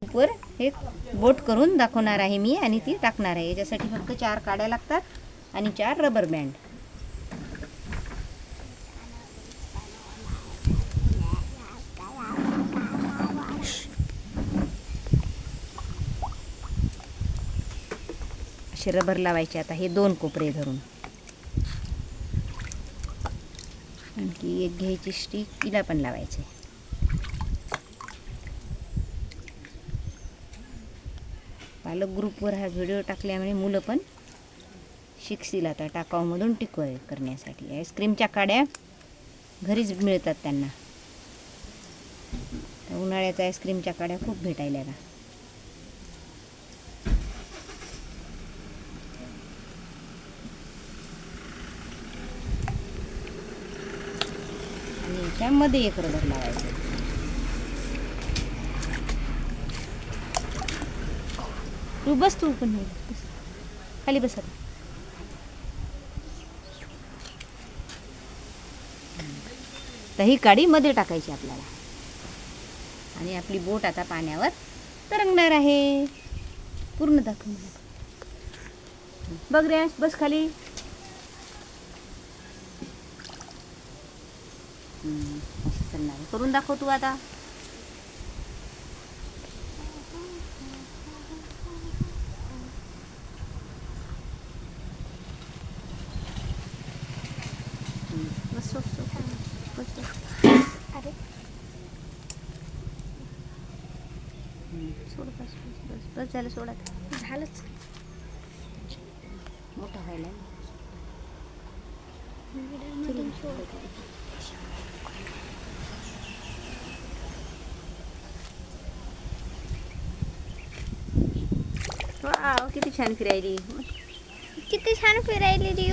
वर हे बोट करून दाखवणार आहे मी आणि ती टाकणार आहे. याच्यासाठी फक्त 4 काड्या लागतात आणि 4 रबर बँड. असे रबर लावायचे. आता हे 2 कोपरे धरून आणखी एक घ्यायची स्टिक, तिला पण लावायचे. पालक ग्रुपवर हा व्हिडिओ टाकल्यामुळे मुलं पण शिकतील आता टाकाऊमधून टिकवाय करण्यासाठी. आईस्क्रीमच्या काड्या घरीच मिळतात त्यांना. उन्हाळ्याच्या आईस्क्रीमच्या काड्या खूप भेटायला का. आणि याच्यामध्ये एक रबर लावायचं. तू बस, तू पण बस खाली बस. तर ही काडी मध्ये टाकायची आपल्याला आणि आपली बोट आता पाण्यावर तरंगणार आहे. पूर्ण दाखव बघ रे, बस खाली. असं चालणार आहे. करून दाखव तू आता. बस अरे सोड. बस बस बस बस झालं. सोडत झालंच. मोठा व्हायला वाव, किती छान फिरायली. किती छान फिरायली.